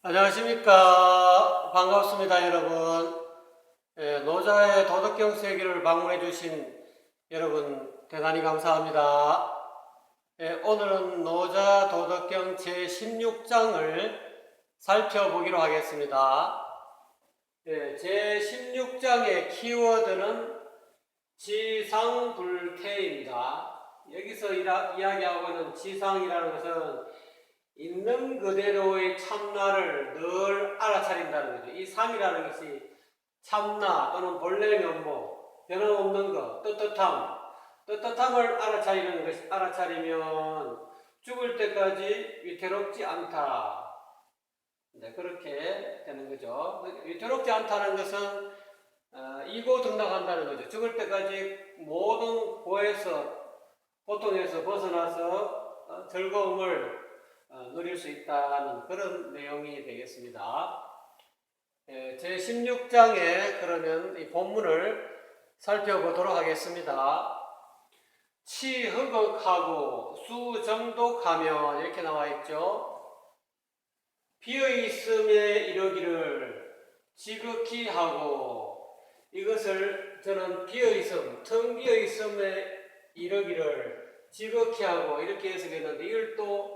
안녕하십니까. 반갑습니다, 여러분. 노자의 도덕경 세계를 방문해 주신 여러분 대단히 감사합니다. 오늘은 노자 도덕경 제16장을 살펴보기로 하겠습니다. 제16장의 키워드는 지상불태입니다. 여기서 이야기하고 있는 지상이라는 것은 있는 그대로의 참나를 늘 알아차린다는 거죠. 이 삶이라는 것이 참나 또는 본래 면목, 변함없는 것, 떳떳함을 알아차리면 죽을 때까지 위태롭지 않다. 네, 그렇게 되는 거죠. 위태롭지 않다는 것은 이고 등락한다는 거죠. 죽을 때까지 모든 고통에서 벗어나서 즐거움을 누릴 수 있다는 그런 내용이 되겠습니다. 제16장에 그러면 이 본문을 살펴보도록 하겠습니다. 치흑흑하고 수정독하면 이렇게 나와 있죠. 비어있음에 이르기를 지극히 하고, 이것을 저는 비어있음, 텅 비어있음에 이르기를 지극히 하고 이렇게 해석했는데, 이걸 또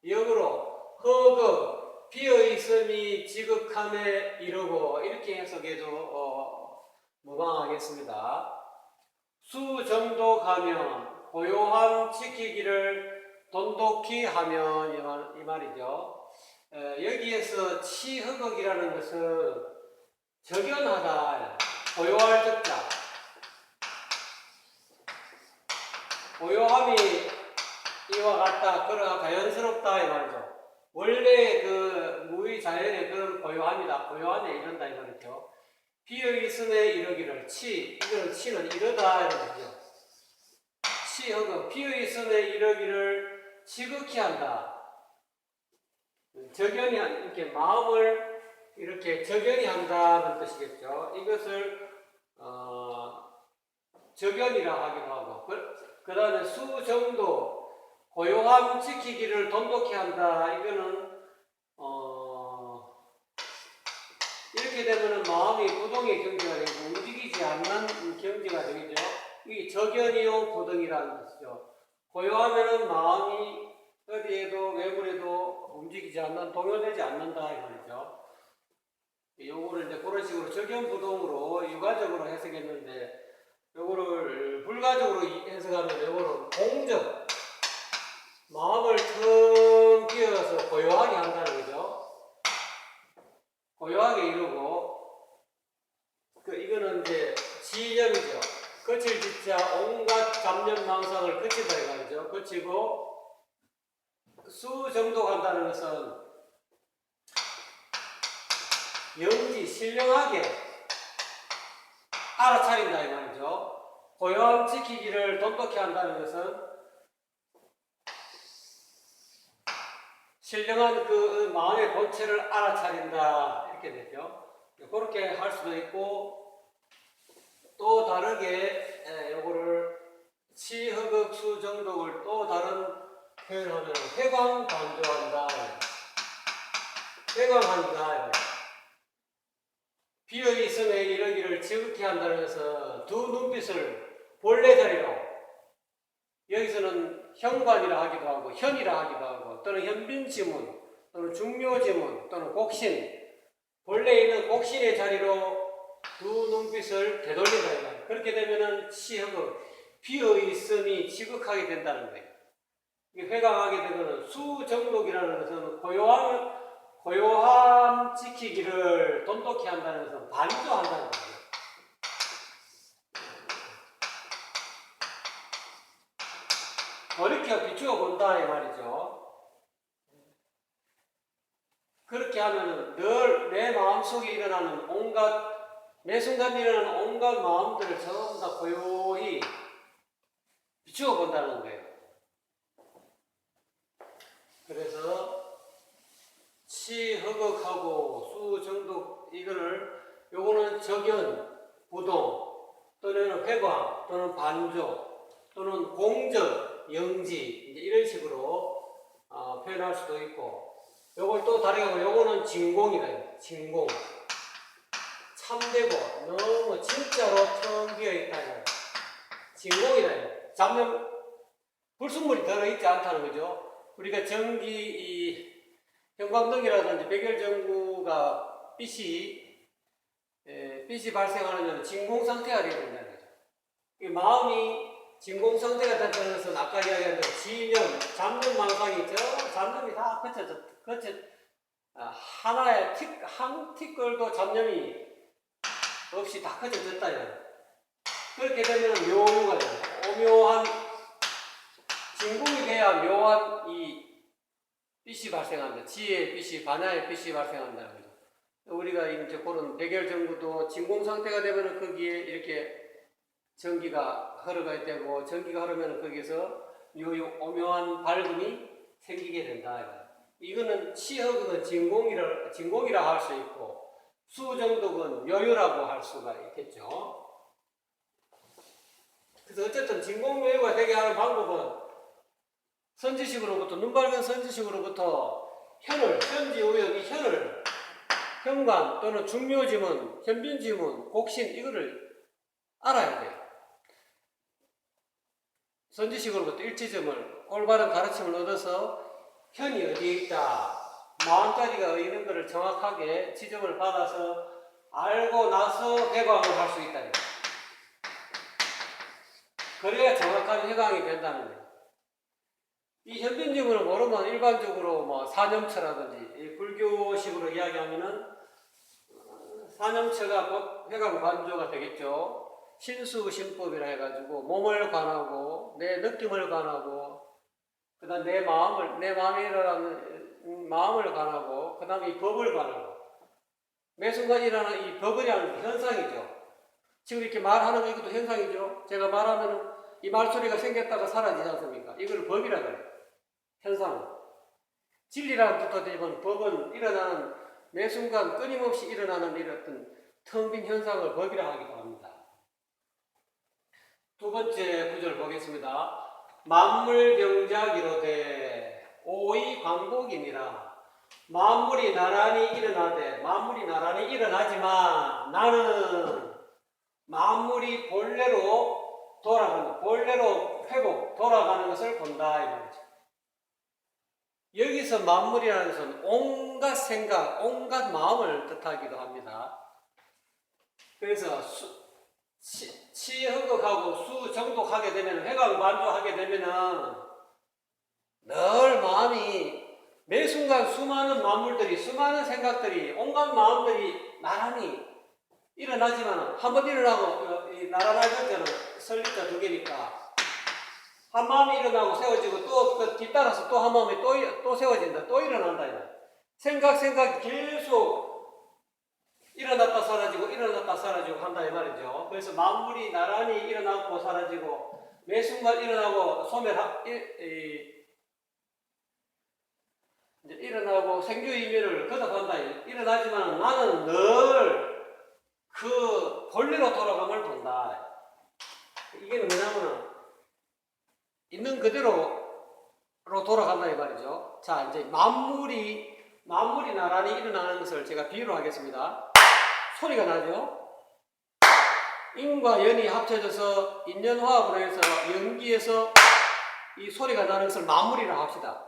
역으로 허극, 비어있음이 지극함에 이르고 이렇게 해석해도 무방하겠습니다. 수정독하면 고요함 지키기를 돈독히 하면 이 말이죠. 여기에서 치허극이라는 것은 적연하다, 고요할 적자, 고요함이 이와 같다, 그러나 자연스럽다 이 말이죠. 원래 그 무의 자연의 그런 고요함이다, 고요함에 이른다 이 말이죠. 비어있음에 이르기를 이거는 치는 이르다 이런 거죠. 치허그 비어있음에 이르기를 지극히 한다. 적연히 이렇게 마음을 이렇게 적연히 한다는 뜻이겠죠. 이것을 적연이라 하기도 하고, 그 다음에 수정도 고요함 지키기를 돈독히 한다. 이거는 이렇게 되면은 마음이 부동의 경지가 되고 움직이지 않는 경지가 되겠죠. 이 적연이요 부동이라는 뜻이죠. 고요하면은 마음이 어디에도 외부에도 움직이지 않는, 동요되지 않는다 이 말이죠. 요거를 이제 그런 식으로 적연부동으로 유가적으로 해석했는데, 요거를 불가적으로 해석하면 요거는 공적, 마음을 텅 비어서 고요하게 한다는 거죠. 고요하게 이루고, 이거는 이제 지념이죠. 거칠 짓자 온갖 잡념 망상을 거친다 이 말이죠. 거치고, 수정독한다는 것은 영지, 신령하게 알아차린다 이 말이죠. 고요함 지키기를 돈독히 한다는 것은 신령한 그 마음의 본체를 알아차린다 이렇게 되죠. 그렇게 할 수도 있고, 또 다르게 요거를 치허극 수정독을 또 다른 표현하면 회광반조한다, 회광한다. 비어있음에 이르기를 지극히 한다는 것은 두 눈빛을 본래 자리로, 여기서는 현관이라 하기도 하고 현이라 하기도 하고 또는 현빈지문 또는 중묘지문 또는 곡신, 본래 있는 곡신의 자리로 두 눈빛을 되돌린다. 그렇게 되면은 치허극, 비어있음이 지극하게 된다는 거예요. 회광하게 되면 수정독이라는 것은 고요함 지키기를 돈독히 한다는 것은 반조한다는 거예요. 돌이켜 비추어 본다 이 말이죠. 그렇게 하면은 늘 내 마음속에 일어나는 매 순간 일어나는 온갖 마음들을 전부 다 고요히 비추어 본다는 거예요. 그래서 치허극하고 수정독, 요거는 적연, 부동 또는 회광 또는 반조 또는 공적, 영지 이제 이런 식으로 표현할 수도 있고, 요걸 또 다르게 하고 요거는 진공이다. 진공. 참되고 너무 진짜로 텅 비어있다. 진공이다. 잡념 불순물이 들어있지 않다는 거죠. 우리가 전기 이 형광등이라든지 백열전구가 빛이 발생하는 진공 상태가 되어야 된다는 거죠. 이 마음이 진공 상태가 됐다는 것은 아까 이야기한 대로 진영, 잡념 망상이 잡념이 다 하나의 한 티끌도 잡념이 없이 다 커져졌다. 그렇게 되면 묘유가 됩니다. 오묘한 진공이 돼야 묘한 이 빛이 발생한다. 지혜의 빛이, 반야의 빛이 발생한다는 거죠. 우리가 이제 그런 백열전구도 진공 상태가 되면 거기에 이렇게 전기가 흘러가야 되고, 전기가 흐르면 거기에서 오묘한 밝음이 생기게 된다. 이거는 치허극은 진공이라 할 수 있고, 수정독은 묘유라고 할 수가 있겠죠. 그래서 어쨌든 진공묘유가 되게 하는 방법은 선지식으로부터, 눈 밝은 선지식으로부터 현지우역, 이 현관 또는 중묘지문, 현빈지문, 곡신, 이거를 알아야 돼요. 선지식으로부터 일치점을, 올바른 가르침을 얻어서 현이 어디에 있다, 마음자리가 어디 있는 것을 정확하게 지점을 받아서 알고 나서 해광을 할 수 있다. 그래야 정확한 해광이 된다는 거예요. 이 현빈지문을 모르면 일반적으로 뭐 사념처라든지 불교식으로 이야기하면은 사념처가 해광 관조가 되겠죠. 신수신법이라 해가지고 몸을 관하고 내 느낌을 관하고 그다음 내 마음에 일어나는 마음을 관하고 그다음에 이 법을 관하고 매 순간 일어나는 이 법이라는 현상이죠. 지금 이렇게 말하는 거 이것도 현상이죠. 제가 말하면 이 말소리가 생겼다가 사라지지 않습니까? 이걸 법이라 그래요. 현상. 진리랑 붙어지면 법은 일어나는 매 순간 끊임없이 일어나는 이런 텅 빈 현상을 법이라 하기도 합니다. 두 번째 구절 보겠습니다. 만물병작이로되 오의 광복이니라. 만물이 나란히 일어나지만 나는 만물이 본래로 돌아가는 것을 본다 이 말이죠. 여기서 만물이라는 것은 온갖 생각, 온갖 마음을 뜻하기도 합니다. 그래서 치허극하고 수정독하게 되면, 회광반조하게 되면은 늘 마음이 매 순간 수많은 만물들이, 수많은 생각들이, 온갖 마음들이 나란히 일어나지만 한번 일어나고 나란할 때는 설립자 두 개니까 한 마음이 일어나고 세워지고 또 그 뒤따라서 또 한 마음이 또 세워진다, 또 일어난다. 생각이 계속 일어났다 사라지고 한다 이 말이죠. 그래서 만물이 나란히 일어나고 사라지고 매 순간 일어나고 일어나고 생주이멸을 거듭한다. 일어나지만 나는 늘 그 본래로 돌아감을 본다. 이게 뭐냐면은 있는 그대로로 돌아간다 이 말이죠. 자, 이제 만물이 나란히 일어나는 것을 제가 비유로 하겠습니다. 소리가 나죠? 인과 연이 합쳐져서 인연화합으로 해서 연기에서 이 소리가 나는 것을 만물이라고 합시다.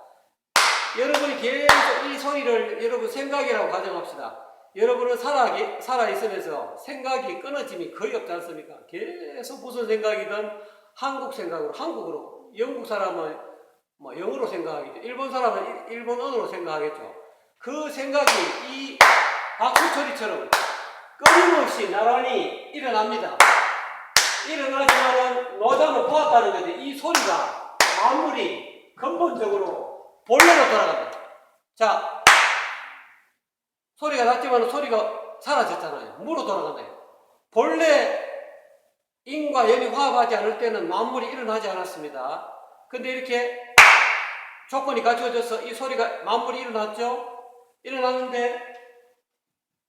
여러분이 계속 이 소리를 여러분 생각이라고 가정합시다. 여러분은 살아있으면서 생각이 끊어짐이 거의 없지 않습니까? 계속 무슨 생각이든 한국으로, 영국 사람은 뭐 영어로 생각하겠죠. 일본 사람은 일본어로 생각하겠죠. 그 생각이 이 박수소리처럼 끊임없이 나란히 일어납니다. 일어나지만은 노장을 보았다는 거지. 이 소리가 만물이 근본적으로 본래로 돌아간다. 자, 소리가 났지만 소리가 사라졌잖아요. 무로 돌아간다. 본래 인과 연이 화합하지 않을 때는 만물이 일어나지 않았습니다. 근데 이렇게 조건이 갖춰져서 이 소리가 만물이 일어났죠? 일어났는데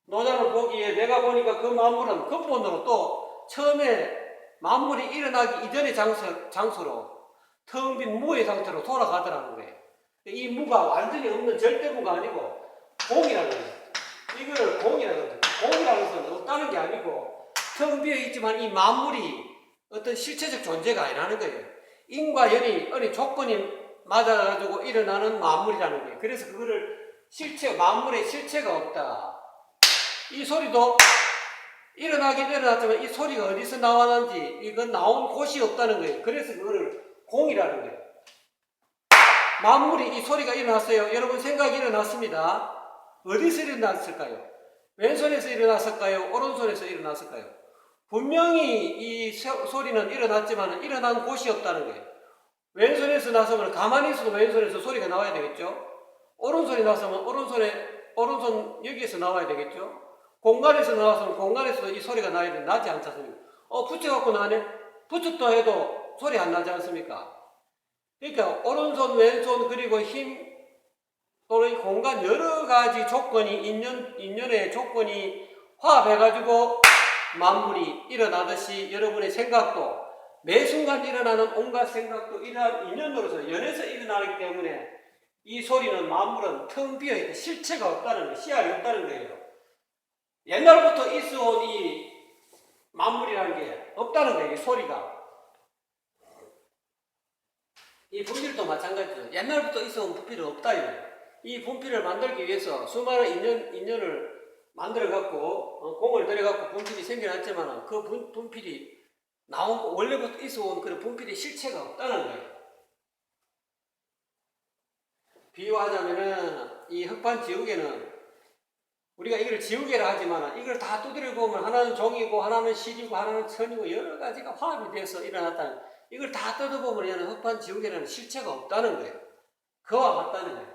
노장을 보기에 내가 보니까 그 만물은 근본으로 또 처음에 만물이 일어나기 이전의 장소로 텅 빈 무의 상태로 돌아가더라는 거예요. 이 무가 완전히 없는 절대무가 아니고 공이라는 거예요. 이거를 공이라는 거예요. 공이라는 것은 없다는 게 아니고 텅 비어 있지만 이 만물이 어떤 실체적 존재가 아니라는 거예요. 인과 연이 어느 조건이 맞아가지고 일어나는 만물이라는 거예요. 그래서 그거를 만물의 실체가 없다. 이 소리도 일어나긴 일어났지만 이 소리가 어디서 나왔는지 이건 나온 곳이 없다는 거예요. 그래서 그거를 공이라는 거예요. 만물이 이 소리가 일어났어요. 여러분 생각이 일어났습니다. 어디서 일어났을까요? 왼손에서 일어났을까요? 오른손에서 일어났을까요? 분명히 이 소리는 일어났지만 일어난 곳이 없다는 거예요. 왼손에서 나서면 가만히 있어도 왼손에서 소리가 나와야 되겠죠? 오른손이 나서면 오른손 여기에서 나와야 되겠죠? 공간에서 나와서는 공간에서 이 소리가 나지 않지 않습니까? 붙여갖고 나네? 붙였다 해도 소리 안 나지 않습니까? 그러니까 오른손, 왼손, 그리고 힘 또는 공간 여러 가지 조건이 인연의 조건이 화합해가지고 만물이 일어나듯이 여러분의 생각도 매 순간 일어나는 온갖 생각도 이러한 인연으로서 연에서 일어나기 때문에 이 소리는 만물은 텅 비어있다. 실체가 없다는 거예요. 씨알이 없다는 거예요. 옛날부터 있어온 이 만물이라는 게 없다는 거예요. 이 소리가. 이 분필도 마찬가지죠. 옛날부터 있어온 분필은 없다 이거예요. 이 분필을 만들기 위해서 수많은 인연을 만들어갖고 공을 들여갖고 분필이 생겨났지만 그 분필이 나온 원래부터 있어온 그런 분필의 실체가 없다는 거예요. 비유하자면은 이 흑판 지우개는 우리가 이걸 지우개라 하지만 이걸 다 두드려 보면 하나는 종이고 하나는 실이고 하나는 천이고 여러 가지가 화합이 돼서 일어났다는, 이걸 다 뜯어보면 얘는 흑판 지우개라는 실체가 없다는 거예요. 그와 같다는 거예요.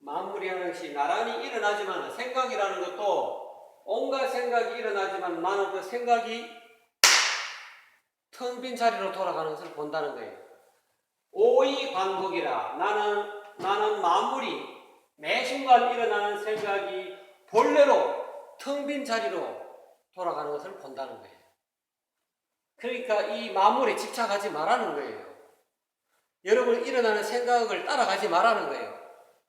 만물이라는 것이 나란히 일어나지만 생각이라는 것도 온갖 생각이 일어나지만 나는 그 생각이 텅 빈 자리로 돌아가는 것을 본다는 거예요. 오이관복이라 나는 만물이 매 순간 일어나는 생각이 본래로 텅 빈 자리로 돌아가는 것을 본다는 거예요. 그러니까 이 만물에 집착하지 말라는 거예요. 여러분 일어나는 생각을 따라가지 말라는 거예요.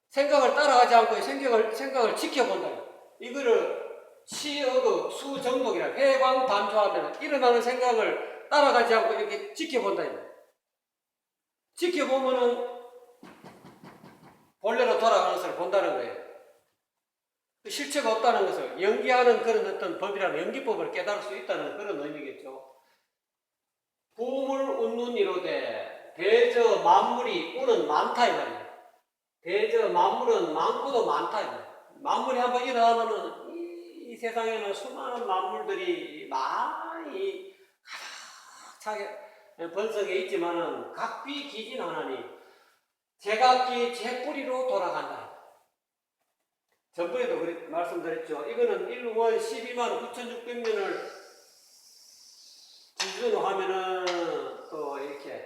생각을 따라가지 않고 생각을 지켜본다. 이거를 시어도 수정독이라 회광반조하면 일어나는 생각을 따라가지 않고 이렇게 지켜본다. 지켜보면은 본래로 돌아가는 것을 본다는 거예요. 실체가 없다는 것을 연기하는 그런 어떤 법이라는 연기법을 깨달을 수 있다는 그런 의미겠죠. 부물 웃는 이로되 대저 만물이 우는 많다 이 말이에요. 대저 만물은 많고도 많다 이 말이에요. 만물이 한번 일어나면은 이 세상에는 수많은 만물들이 많이 가득차게 번성해 있지만은 각기 기진하나니 제각기 제 뿌리로 돌아간다. 전번에도 말씀드렸죠. 이거는 일원 12만 9,600년을 기준으로 하면은 또 이렇게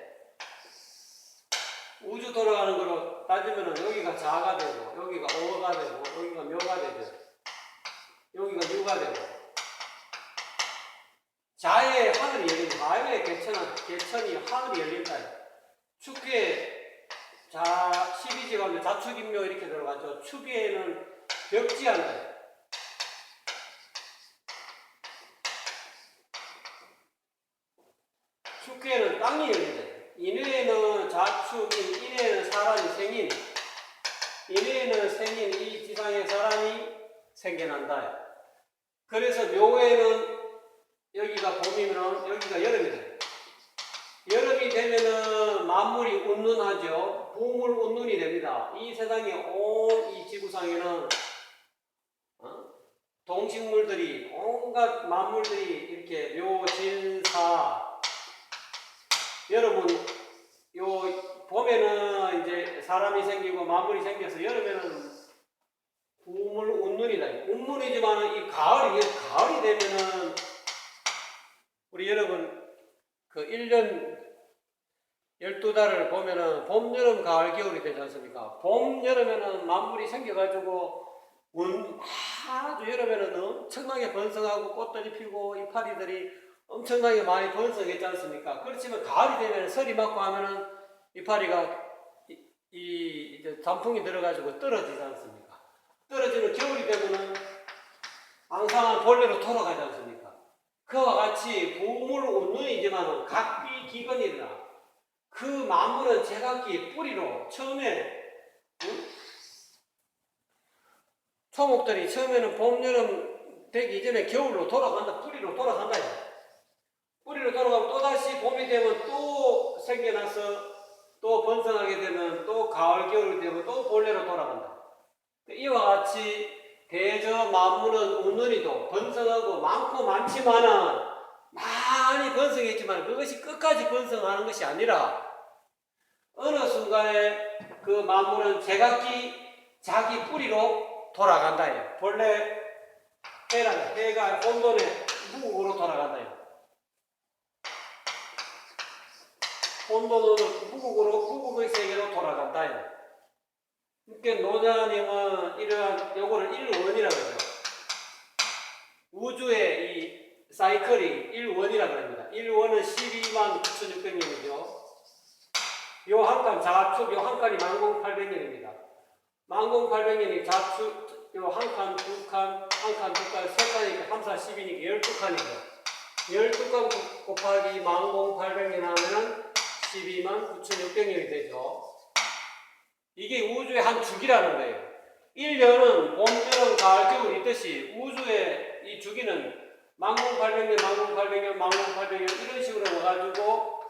우주 돌아가는 거로 따지면은 여기가 자가 되고 여기가 오가 되고 여기가 묘가 되죠. 여기가 유가 되고 자의 하늘이 열린다. 자의 개천이 하늘이 열린다. 축에 자 12지 가운데 자축인묘 이렇게 들어가죠. 축에는 벽지한다. 축에는 땅이 열린다. 인외에는 자축인, 인외에는 사람이 생인, 인외에는 생인 이 지상에 사람이 생겨난다. 그래서 묘에는 여기가 봄이면 여기가 여름이 돼. 여름이 되면은 만물이 운눈하죠. 부물 운눈이 됩니다. 이 세상에 온 이 지구상에는 동식물들이 온갖 만물들이 이렇게 묘진사 여러분 요 봄에는 이제 사람이 생기고 만물이 생겨서 여름에는 부물 운눈이다. 운눈이지만 이 가을이 되면은 우리 여러분 그 1년 12달을 보면은 봄, 여름, 가을, 겨울이 되지 않습니까? 봄, 여름에는 만물이 생겨가지고 아주 여름에는 엄청나게 번성하고 꽃들이 피고 이파리들이 엄청나게 많이 번성했지 않습니까? 그렇지만 가을이 되면 설이 맞고 하면은 이파리가 이제 단풍이 들어가지고 떨어지지 않습니까? 떨어지는 겨울이 되면은 앙상한 본래로 돌아가지 않습니까? 그와 같이 보물 운운이지만 각기 기근이라 그 만물은 제각기 뿌리로 처음에 초목들이 처음에는 봄, 여름 되기 이전에 겨울로 돌아간다. 뿌리로 돌아간다. 뿌리로 돌아가면 또다시 봄이 되면 또 생겨나서 또 번성하게 되면 또 가을, 겨울이 되면 또 본래로 돌아간다. 이와 같이 대저 만물은 운운이도 번성하고 많고 많지만은 많이 번성했지만 그것이 끝까지 번성하는 것이 아니라 어느 순간에 그 만물은 제각기 자기 뿌리로 돌아간다. 본래 해가 혼돈의 무국으로 돌아간다. 혼돈으로 무국의 세계로 돌아간다. 그러니까 노자님은 이러한 요거를 일원이라고 해요. 우주의 이 사이클이 일원이라고 합니다. 일원은 129,600년이죠. 요 한 칸 자축, 요 한 칸이 10,800년입니다. 10,800년이 자축, 요 한 칸, 두 칸, 한 칸, 두 칸, 세 칸이니까 3, 4, 12니까 12칸이죠. 12칸 곱하기 10,800년 하면은 129,600년이 되죠. 이게 우주의 한 주기라는 거예요. 1년은 봄, 여름, 가을, 겨울 있듯이 우주의 이 주기는 10,800년, 10,800년, 10,800년 이런 식으로 와가지고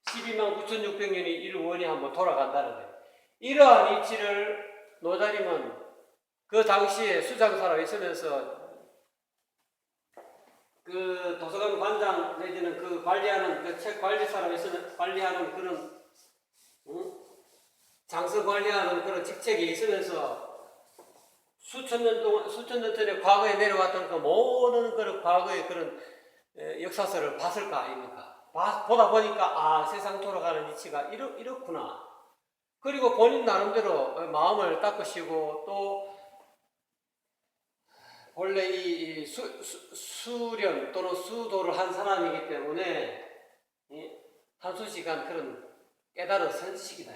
129,600년이 1원이 한번 돌아간다는 거예요. 이러한 이치를 노자님은 그 당시에 수장사로 있으면서 그 도서관 관장 내지는 그 관리하는 그 책 관리사로 있으면 관리하는 그런 장서 관리하는 그런 직책에 있으면서 수천 년 전에 과거에 내려왔던 그 모든 그런 과거의 그런 역사서를 봤을 거 아닙니까? 보다 보니까 세상 돌아가는 이치가 이렇구나. 그리고 본인 나름대로 마음을 닦으시고 또 원래 이 수련 또는 수도를 한 사람이기 때문에 한수 시간 그런 깨달은 선지식이다.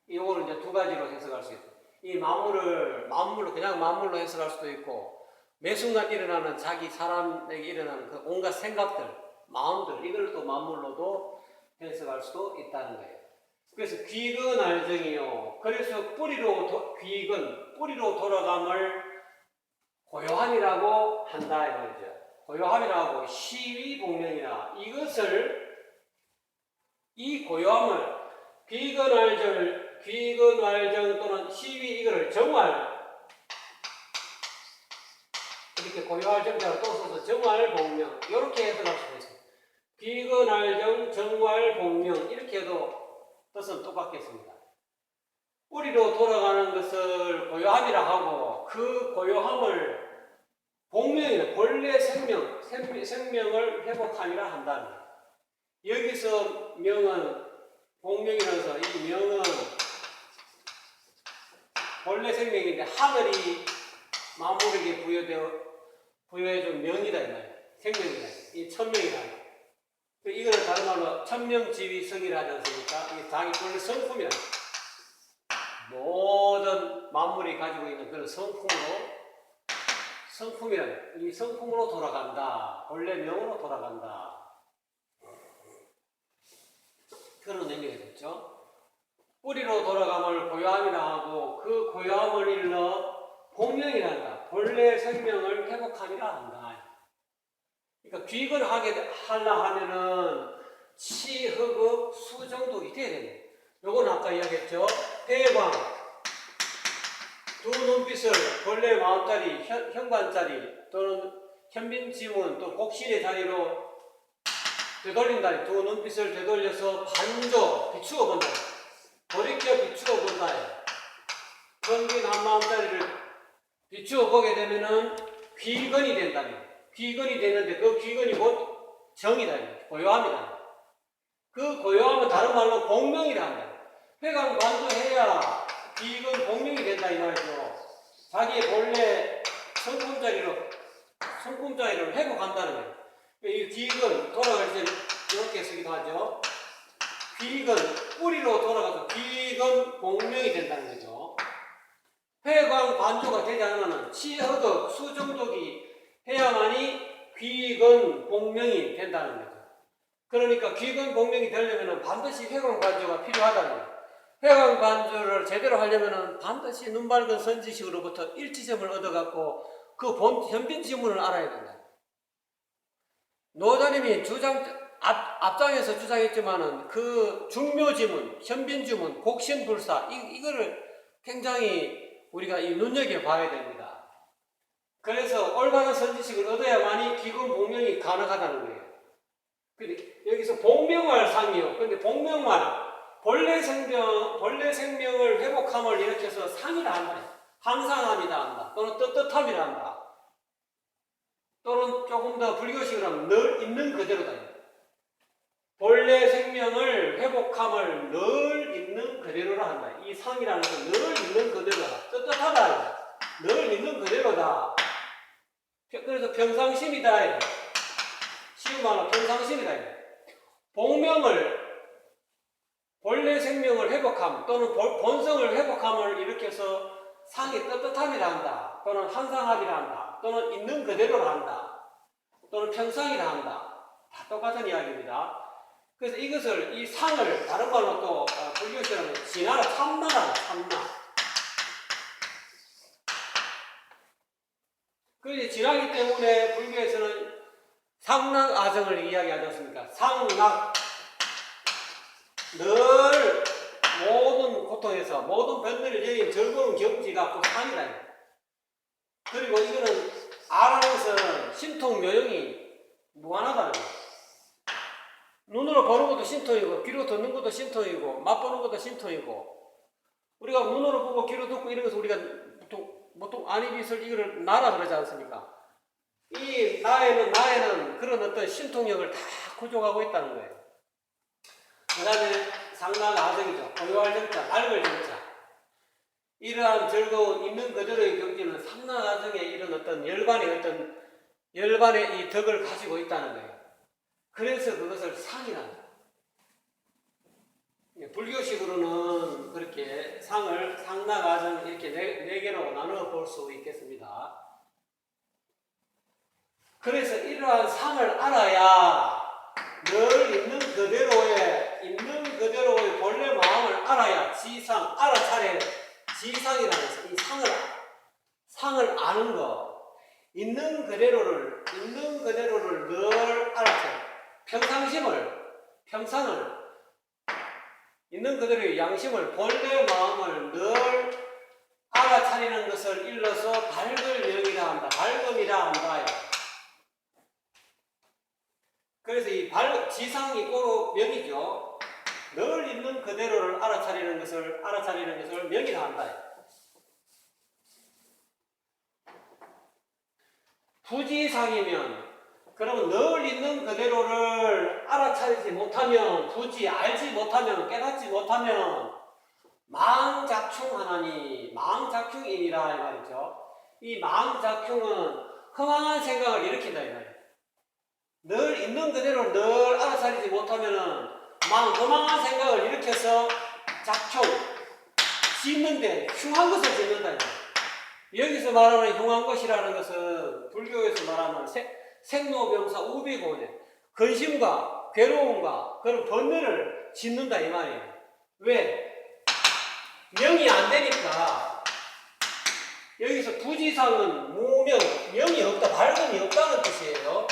이거를 이제 두 가지로 해석할 수 있어요. 이 만물로 그냥 만물로 해석할 수도 있고 매 순간 일어나는 자기 사람에게 일어나는 그 온갖 생각들, 마음들 이걸 또 만물로도 해석할 수도 있다는 거예요. 그래서 귀근알정이요. 그래서 뿌리로 돌아감을 고요함이라고 한다 이거죠. 고요함이라고 시위복명이나 이 고요함을 귀근알정 또는 시위 이거를 정말 이렇게 고요할 정자로 또 써서 정활복명 이렇게 해석할 수도 있어요. 귀근알정 정활복명 이렇게 해도 뜻은 똑같겠습니다. 뿌리로 돌아가는 것을 고요함이라 하고 그 고요함을 복명이나 본래 생명을 회복함이라 한다는 거예요. 여기서 명은 복명이라서 이 명은 본래 생명인데 하늘이 만물에게 부여해준 명이다 이 말이에요. 생명이다. 이 천명이다. 이거는 다른 말로 천명지위성이라 하지 않습니까? 이게 자기 본래 성품이다. 모든 만물이 가지고 있는 그런 성품이란 이 성품으로 돌아간다. 본래 명으로 돌아간다. 그런 의미가 있죠. 뿌리로 돌아감을 고요함이라 하고 그 고요함을 일러 복명이라 한다. 본래 생명을 회복함이라 한다. 그러니까 귀걸 하려 하면은 치흑읍 수정독이 돼야 됩니다. 요건 아까 이야기했죠. 회광 두 눈빛을 본래 마음자리, 현관자리 또는 현빈지문 또 곡실의 자리로 되돌린다. 두 눈빛을 되돌려서 반조 비추어 본다. 돌이켜 비추어 본다. 현빈 한 마음자리를 비추어 보게 되면은 귀건이 된다면 귀건이 되는데 그 귀건이 곧 정이다. 고요함이다. 그 고요함은 다른 말로 복명이라 한다. 회광 반조해야 귀건 복명이 된다 이 말이죠. 자기의 본래 성품자리를 회복한다는 거예요. 이 귀건 돌아갈 때 이렇게 쓰기도 하죠. 비건, 뿌리로 돌아가서 비건 공명이 된다는 거죠. 회광 반조가 되지 않으면 치허덕, 수정독이 해야만이 귀건 공명이 된다는 거죠. 그러니까 귀건 공명이 되려면 반드시 회광 반조가 필요하다는 거예요. 회광 반조를 제대로 하려면 반드시 눈밝은 선지식으로부터 일지점을 얻어갖고 그 현빈 지문을 알아야 된다. 노자님이 앞장에서 주장했지만은 그 중묘지문, 현빈지문, 곡신불사 이거를 굉장히 우리가 눈여겨봐야 됩니다. 그래서 올바른 선지식을 얻어야만이 기금 복명이 가능하다는 거예요. 근데 여기서 복명할 상이요. 근데 복명만 본래 생명을 회복함을 일으켜서 상이라 한다. 항상함이라 한다. 또는 떳떳함이라 한다. 또는 조금 더 불교식으로 하면 늘 있는 그대로다. 본래 생명을 회복함을 늘 있는 그대로라 한다. 이 상이라는 것은 늘 있는 그대로다. 떳떳하다. 늘 있는 그대로다. 그래서 평상심이다. 쉬운 말로 평상심이다. 복명을 본래 생명을 회복함 또는 본성을 회복함을 일으켜서 상이 떳떳함이라 한다. 또는 항상함이라 한다. 또는 있는 그대로라 한다. 또는 평상이라 한다. 다 똑같은 이야기입니다. 그래서 이것을, 이 상을 다른 말로 또 불교식으로 진화라, 참나라, 참나. 그래서 진화이기 때문에 불교에서는 상락 아정을 이야기하지 않습니까? 상락. 늘 모든 고통에서 모든 변들을 여긴 즐거운 경지가 그 상이다. 그리고 이거는 아라는 것은 신통 묘용이 무한하다는 거예요. 눈으로 보는 것도 신통이고 귀로 듣는 것도 신통이고 맛보는 것도 신통이고 우리가 눈으로 보고 귀로 듣고 이런 것을 우리가 보통 안이비설 이거를 나라 그러지 않습니까? 이 나에는 그런 어떤 신통력을 다 구족하고 있다는 거예요. 그 다음에 상락 아정이죠. 고요할 정자, 밝을 정자. 이러한 즐거운 있는 그대로의 경지는 상락 아정의 이런 어떤 열반의 이 덕을 가지고 있다는 거예요. 그래서 그것을 상이란다. 불교식으로는 그렇게 상을 상락 아정 이렇게 네 개로 나누어 볼 수 있겠습니다. 그래서 이러한 상을 알아야 늘 있는 그대로의 본래 마음을 알아야 지상, 알아차려 지상이라는 것은 이 상을 아는 거, 있는 그대로를 늘 알아차려 평상을 있는 그대로의 양심을 본래 마음을 늘 알아차리는 것을 일러서 밝을명이라 한다. 밝음이라 한다. 그래서 이 지상이 꼬로 명이죠. 늘 있는 그대로를 알아차리는 것을 명이라 한다. 부지상이면 그러면 늘 있는 그대로를 알아차리지 못하면 알지 못하면 깨닫지 못하면 망작충하나니 망작충이니라 이 말이죠. 이 망작충은 허망한 생각을 일으킨다 이 말이에요. 늘 있는 그대로 늘 알아차리지 못하면은 허망한 생각을 일으켜서 작충 짓는데 흉한 것을 짓는다. 여기서 말하는 흉한 것이라는 것은 불교에서 말하는 생로병사 우비고네 근심과 괴로움과 그런 번뇌를 짓는다 이 말이에요. 왜? 명이 안 되니까. 여기서 부지상은 무명, 명이 없다, 밝음이 없다는 뜻이에요.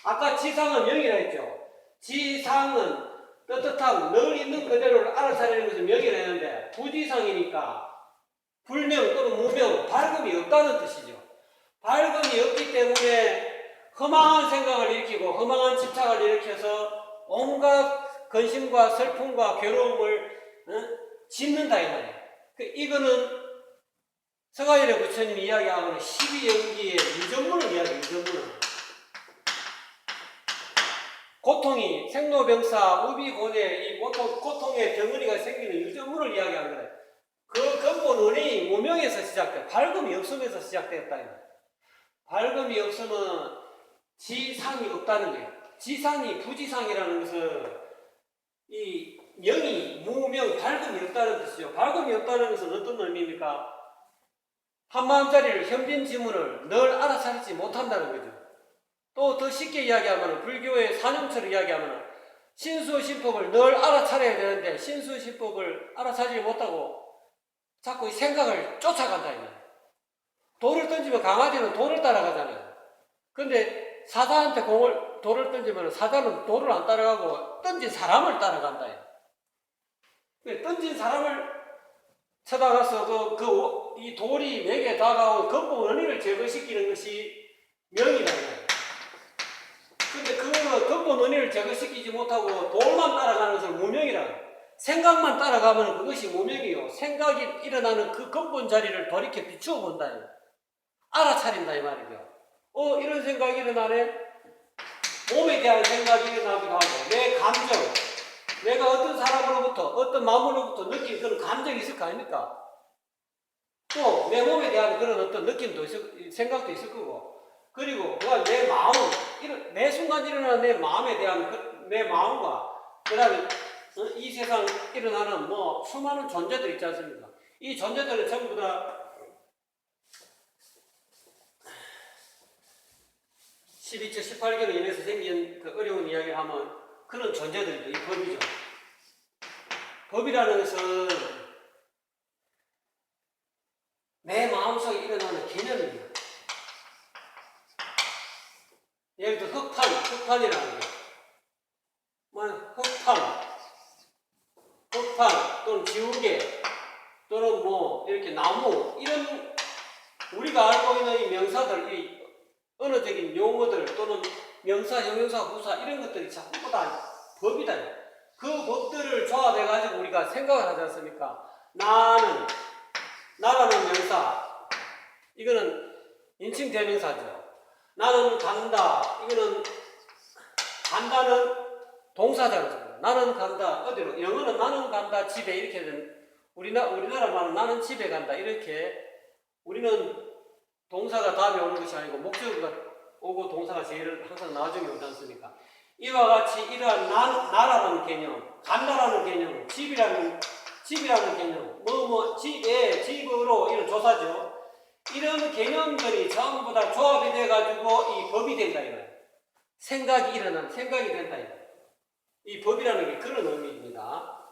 아까 지상은 명이라 했죠. 지상은 떳떳함, 늘 있는 그대로를 알아차리는 것을 명이라 했는데 부지상이니까 불명 또는 무명, 밝음이 없다는 뜻이죠. 밝음이 없기 때문에 허망한 생각을 일으키고 허망한 집착을 일으켜서 온갖 근심과 슬픔과 괴로움을 짓는다 이 말이에요. 이거는 서가일의 부처님이 이야기하고는 12연기의 유전문을 이야기해요. 유전문을. 고통이 생로병사 우비고뇌 이 고통의 병은이가 생기는 유전문을 이야기하는 거예요. 그 근본 원인이 무명에서 시작돼요. 밝음이 없으면서 시작되었다. 밝음이 없으면 지상이 없다는 거예요. 지상이 부지상이라는 것은 이 명이 무명 밝음이 없다는 뜻이죠. 밝음이 없다는 것은 어떤 의미입니까? 한마음자리를 현빈 지문을 늘 알아차리지 못한다는 거죠. 또 더 쉽게 이야기하면 불교의 사념처럼 이야기하면 신수신법을 늘 알아차려야 되는데 신수신법을 알아차리지 못하고 자꾸 생각을 쫓아간다. 돌을 던지면 강아지는 돌을 따라가잖아요. 근데 사자한테 돌을 던지면 사자는 돌을 안 따라가고 던진 사람을 따라간다. 던진 사람을 쳐다가서 이 돌이 내게 다가온 근본 원인을 제거시키는 것이 명이다. 근데 그 근본 원인을 제거시키지 못하고 돌만 따라가는 것을 무명이라. 생각만 따라가면 그것이 무명이요. 생각이 일어나는 그 근본 자리를 돌이켜 비추어 본다. 알아차린다 이 말이죠. 이런 생각이 일어나네. 몸에 대한 생각이 일어나기도 하고 내 감정, 내가 어떤 사람으로부터 어떤 마음으로부터 느낀 그런 감정이 있을 거 아닙니까? 또 내 몸에 대한 그런 어떤 느낌도 생각도 있을 거고, 그리고 내 마음, 매 순간 일어나는 내 마음에 대한 내 마음과 그다음에 이 세상 일어나는 수많은 존재들 있지 않습니까? 이 존재들은 전부 다 12조 18개로 인해서 생긴 그 어려운 이야기를 하면 그런 존재들이 이 법이죠. 법이라는 것은 내 마음속에 일어나는 개념입니다. 예를 들어 흑판이라는 게 흑판 또는 지우개 또는 이렇게 나무 이런 우리가 알고 있는 이 명사들, 이 언어적인 용어들 또는 명사, 형용사, 부사 이런 것들이 전부 다 법이다. 그 법들을 조합해가지고 우리가 생각을 하지 않습니까? 나라는 명사, 이거는 인칭 대명사죠. 나는 간다, 이거는 간다는 동사잖아요. 나는 간다, 어디로? 영어는 나는 간다, 집에 이렇게 되는, 우리나라 말은 나는 집에 간다, 이렇게. 우리는 동사가 다음에 오는 것이 아니고 목적어가 오고 동사가 제일 항상 나중에 오지 않습니까? 이와 같이 이러한 나라는 개념, 간다라는 개념, 집이라는 개념, 집으로 이런 조사죠. 이런 개념들이 전부 다 조합이 돼가지고 이 법이 된다 이거예요. 생각이 된다 이거예요. 이 법이라는 게 그런 의미입니다.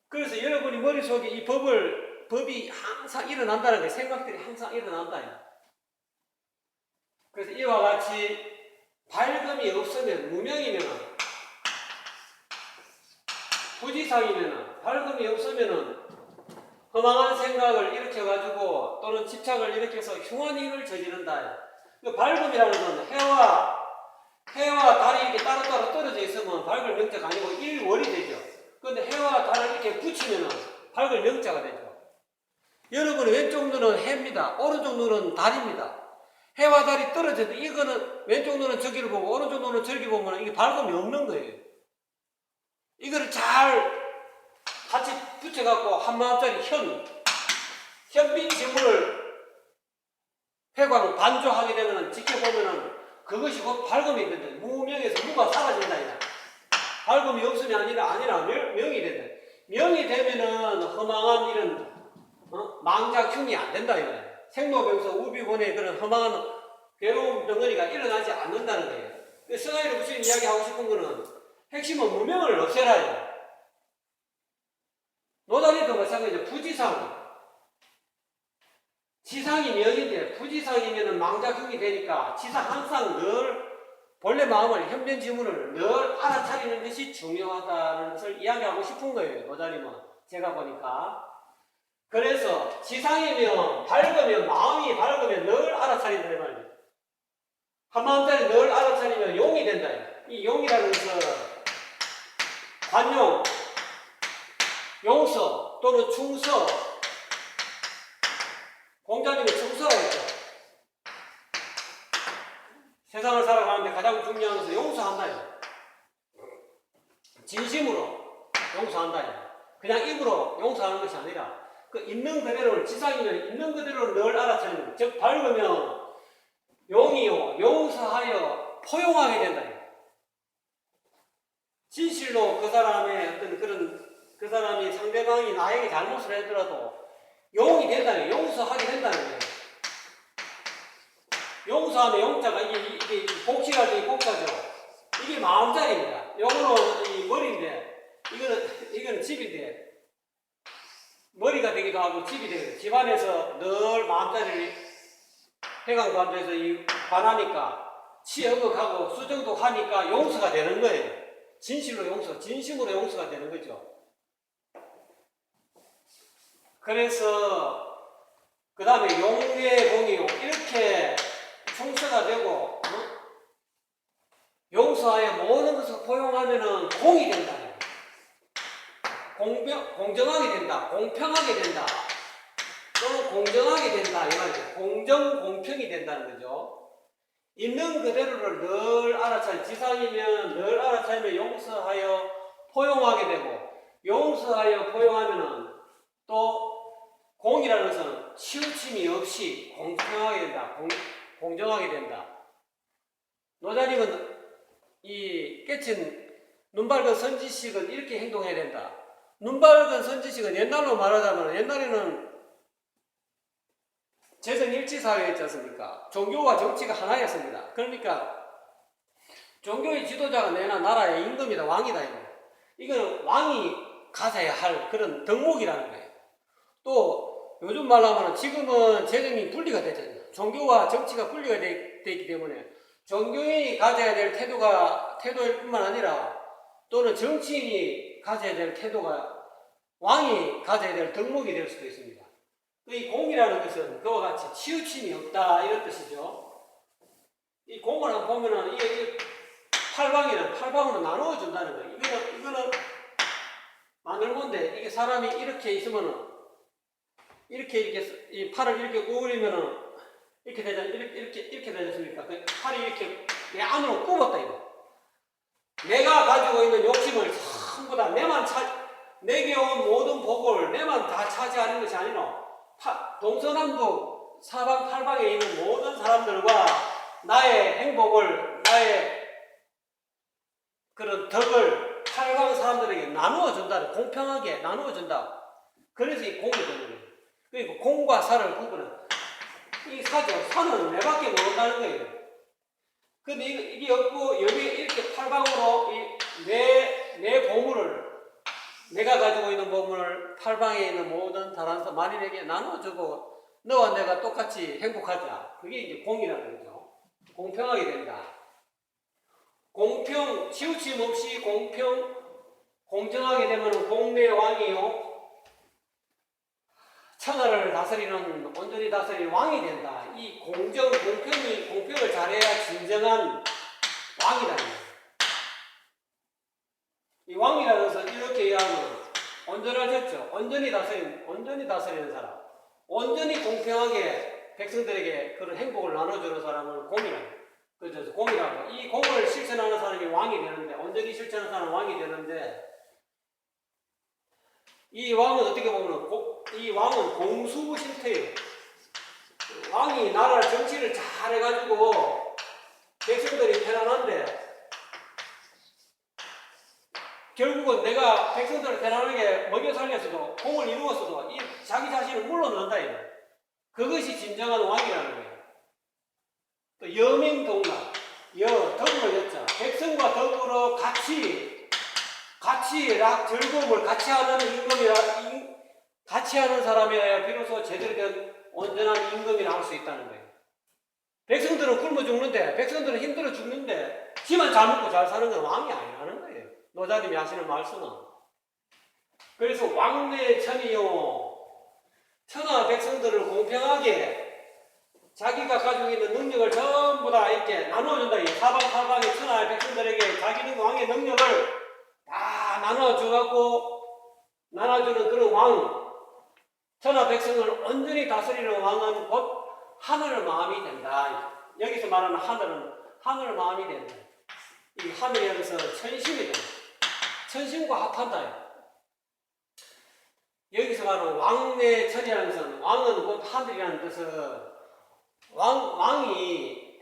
그래서 여러분이 머릿속에 이 법이 항상 일어난다는 게 생각들이 항상 일어난다. 그래서 이와 같이 밝음이 없으면 무명이면 부지상이면 밝음이 없으면 허망한 생각을 일으켜가지고 또는 집착을 일으켜서 흉한 일을 저지른다. 그 밝음이라는 건 해와 달이 이렇게 따로따로 떨어져 있으면 밝을 명자가 아니고 일월이 되죠. 그런데 해와 달을 이렇게 붙이면 밝을 명자가 되죠. 여러분의 왼쪽 눈은 해입니다. 오른쪽 눈은 달입니다. 해와 달이 떨어져도 이거는 왼쪽 눈은 저기를 보고 오른쪽 눈은 저기 보면 이게 밝음이 없는 거예요. 이거를 잘 같이 붙여갖고 한마음짜리 현빈 지문을 회광 반조하게 되면 지켜보면은 그것이 곧 밝음이 된다. 무명에서 무가 사라진다. 밝음이 없으면 아니라 명이 된다. 명이 되면은 허망한 일은 망작흉이 안 된다. 생로병사 우비곤의 그런 허망한 괴로운 덩어리가 일어나지 않는다는 거예요. 서가이로 부처님 이야기하고 싶은 거는 핵심은 무명을 없애라. 노다리도 마찬가지죠. 부지상. 지상이 명인데 부지상이면 망작흉이 되니까 지상 항상 늘 본래 마음을 현변지문을 늘 알아차리는 것이 중요하다는 것을 이야기하고 싶은 거예요. 노다리는 제가 보니까. 그래서 지상이면 밝으면 마음이 밝으면 늘 알아차린다 이 말이에요. 한마음짜리 늘 알아차리면 용이 된다. 이 용이라는 것은 관용, 용서 또는 충서, 공자님의 충서가 있죠. 세상을 살아가는데 가장 중요한 것은 용서한다. 진심으로 용서한다. 그냥 입으로 용서하는 것이 아니라 그 있는 그대로를 지상이면 있는 그대로를 늘 알아차리는 거예요. 즉 밝으면 용이요 용서하여 포용하게 된다. 진실로 그 사람의 어떤 그 사람이 상대방이 나에게 잘못을 했더라도 용이 된다는 거예요. 용서하게 된다는 거예요. 용서하면 용자가 이게 복지할 때 복자죠. 이게 마음자리입니다. 요거는 이 머리인데 이거는 집인데 머리가 되기도 하고 집이 되기도. 집안에서 늘 마음자리를 해강반도에서 이 반하니까 치역하고 수정도 하니까 용서가 되는 거예요. 진실로 용서, 진심으로 용서가 되는 거죠. 그래서 그 다음에 용례공이요 이렇게 충서가 되고 용서하여 모든 것을 포용하면은 공이 된다. 공정하게 된다. 공평하게 된다. 또는 공정하게 된다. 이 말이죠. 공정, 공평이 된다는 거죠. 있는 그대로를 늘 알아차리, 지상이면 늘 알아차리면 용서하여 포용하게 되고, 용서하여 포용하면은 또 공이라는 것은 치우침이 없이 공평하게 된다. 공정하게 된다. 노자님은 이 깨친 눈 밝은 선지식은 이렇게 행동해야 된다. 눈 밝은 선지식은 옛날로 말하자면 옛날에는 재정일치사회였지 않습니까? 종교와 정치가 하나였습니다. 그러니까 종교의 지도자가 내나 나라의 임금이다, 왕이다. 이거는 왕이 가져야 할 그런 덕목이라는 거예요. 또 요즘 말로 하면 지금은 재정이 분리가 되잖아요. 종교와 정치가 분리가 되 있기 때문에 종교인이 가져야 될 태도일 뿐만 아니라 또는 정치인이 가져야 될 태도가 왕이 가져야 될 덕목이 될 수도 있습니다. 이 공이라는 것은 그와 같이 치우침이 없다 이런 뜻이죠. 이 공을 한번 보면은 이게 팔방으로 나누어 준다는 거예요. 이거는 마늘곤데 이게 사람이 이렇게 있으면은 이렇게 이 팔을 이렇게 구부리면은 이렇게 되잖아요. 이렇게 되지 않습니까? 그 팔이 이렇게 내 안으로 굽었다 이거. 내가 가지고 있는 욕심을 전부 다 내게 온 모든 복을 내만 다 차지하는 것이 아니라 동서남북 사방 팔방에 있는 모든 사람들과 나의 행복을 나의 그런 덕을 팔방 사람들에게 나누어 준다. 공평하게 나누어 준다. 그래서 이 공이 되는 거예요. 그리고 공과 사를 구분은 이 사죠. 사는 내밖에 모른다는 거예요. 근데 이게 없고 여기 이렇게 팔방으로 내 보물을 내가 가지고 있는 보물을 팔방에 있는 모든 다른 만인에게 나눠주고 너와 내가 똑같이 행복하자. 그게 이제 공이라는 거죠. 공평하게 된다. 공평, 치우침 없이 공정하게 되면 공내 왕이요. 천하를 다스리는, 온전히 다스리는 왕이 된다. 이 공평을 잘해야 진정한 왕이라는 거예요. 이 왕이라는 것은 이렇게 이해하면 온전하셨죠. 온전히 다스리는 사람. 온전히 공평하게 백성들에게 그런 행복을 나눠주는 사람은 공이라고. 그래서 공이라고. 이 공을 실천하는 사람이 왕이 되는데, 온전히 실천하는 사람은 왕이 되는데, 이 왕은 어떻게 보면, 이 왕은 공수신태예요. 왕이 나라 정치를 잘 해가지고, 백성들이 편안한데, 결국은 내가 백성들을 편안하게 먹여 살렸어도, 공을 이루었어도, 자기 자신을 물러난다, 이거. 그것이 진정한 왕이라는 거예요. 또 여민동락, 덕을 였자. 백성과 덕으로 같이 즐거움을 같이 하는 같이 하는 사람이어야 비로소 제대로 된 온전한 임금이라 할 수 있다는 거예요. 백성들은 굶어 죽는데, 백성들은 힘들어 죽는데, 지만 잘 먹고 잘 사는 건 왕이 아니라는 거예요. 노자님이 하시는 말씀은. 그래서 왕내 천이요. 천하 백성들을 공평하게 자기가 가지고 있는 능력을 전부 다 이렇게 나눠준다. 이 사방팔방의 천하의 백성들에게 자기 왕의 능력을 다 나눠주는 그런 왕. 천하 백성을 온전히 다스리는 왕은 곧 하늘 마음이 된다. 여기서 말하는 하늘은 하늘 마음이 된다. 이 하늘이 여기서 천심이 된다. 천심과 합한다. 여기서 말하는 왕내 천이라는 것은 왕은 곧 하늘이라는 뜻은 왕이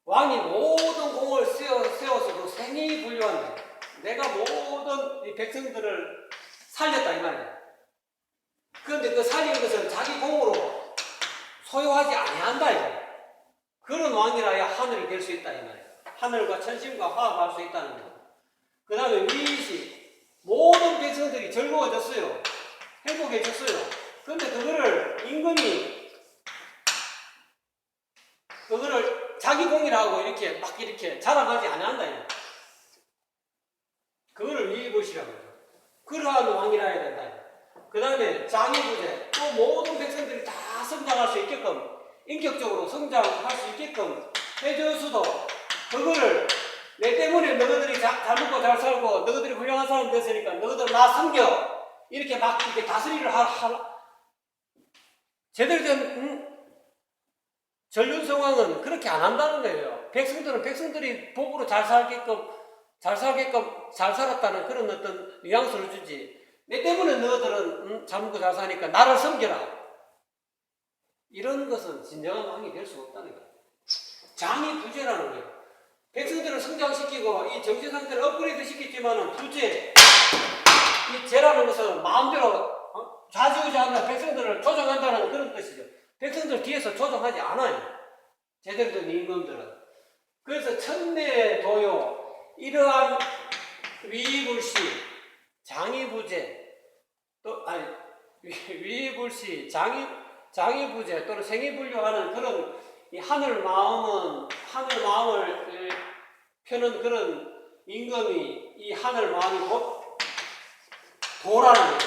왕이 모든 공을 세워서 그 생이 분류한다. 내가 모든 이 백성들을 살렸다 이 말이야. 그런데 그 살린 것은 자기 공으로 소유하지 아니한다 이거야. 그런 왕이라야 하늘이 될 수 있다 이 말이야. 하늘과 천심과 화합할 수 있다는 거야. 그 다음에 위시 모든 백성들이 즐거워졌어요. 행복해졌어요. 그런데 그거를 임금이 그거를 자기 공이라고 이렇게 막 이렇게 자랑하지 않는다 이거야. 그거를 위의보시라고 해요. 그러한 왕이라 해야 된다. 그 다음에 장의부재, 또 모든 백성들이 다 성장할 수 있게끔, 인격적으로 성장할 수 있게끔 해줘서도 그거를 내 때문에 너희들이 잘 먹고 잘 살고 너희들이 훌륭한 사람 됐으니까 너희들 나 섬겨 이렇게 막 이렇게 다스리를 제대로 된 전륜 상황은 그렇게 안 한다는 거예요. 백성들이 복으로 잘 살게끔 잘 살았다는 그런 어떤 뉘앙스를 주지. 내 때문에 너희들은 잘 먹고 잘 사니까 나를 섬겨라. 이런 것은 진정한 왕이 될 수 없다는 거예요. 장이 부재라는 거예요. 백성들을 성장시키고 이 정신 상태를 업그레이드 시켰지만은 부재, 이 재라는 것은 마음대로 좌지우지하는 백성들을 조정한다는 그런 뜻이죠. 백성들 뒤에서 조정하지 않아요. 제대로 된 임금들은. 그래서 천내 도요, 이러한 위불시, 장이부재, 또 위불시, 장이부재 또는 생이분류하는 그런 이 하늘 마음을 펴는 그런 임금이 이 하늘 마음이 곧 도라는 거예요.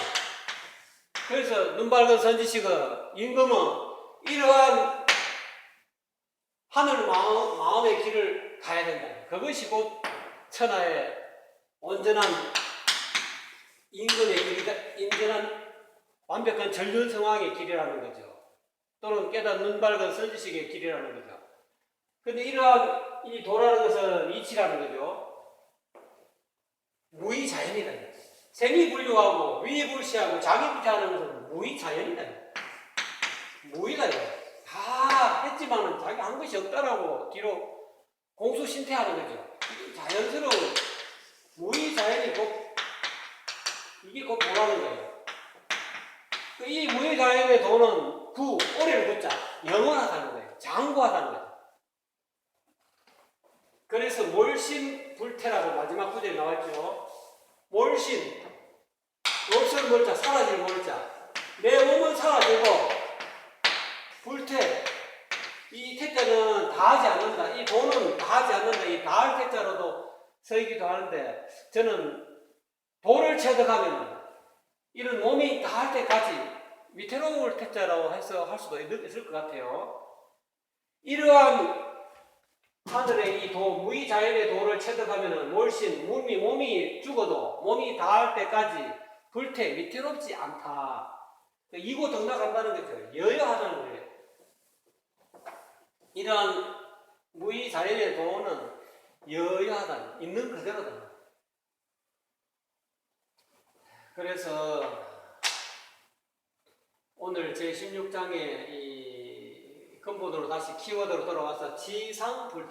그래서 눈밝은 선지식은 임금은 이러한 하늘 마음의 길을 가야 된다. 그것이 곧 천하의 온전한 임금의 길이다, 온전한 완벽한 전륜 상황의 길이라는 거죠. 또는 깨닫는 눈 밝은 선지식의 길이라는 거죠. 근데 이러한 이 도라는 것은 이치라는 거죠. 무의자연이다. 생이분류하고 위불시하고 장이부재하는 것은 무의자연이다. 무의다. 다 했지만은 자기 한 것이 없다라고 뒤로 공수신태하는 거죠. 자연스러운 무의자연이 이게 곧 도라는 거예요. 이 무의자연의 도는 오래를 걷자 영원하다는 거예요. 장구하다는 거예요. 그래서 몰신불태라고 마지막 구절에 나왔죠. 몰신, 없을 몰자, 사라질 몰자. 내 몸은 사라지고 불태, 이 태자는 다하지 않는다. 이 도는 다하지 않는다. 이 다할 태자로도 쓰이기도 하는데 저는 도를 체득하면 이런 몸이 다할 때까지 위태로울 태자라고 해서 할 수도 있을 것 같아요. 이러한 하늘의 이 도, 무의자연의 도를 체득하면 몰신, 몸이 죽어도 몸이 다할 때까지 불태, 위태롭지 않다. 이고 등락한다는 거죠. 여여하다는 거예요. 이러한 무의자연의 도는 여여하다, 있는 그대로다. 그래서 오늘 제16장의 이 근본으로 다시 키워드로 돌아와서 지상불태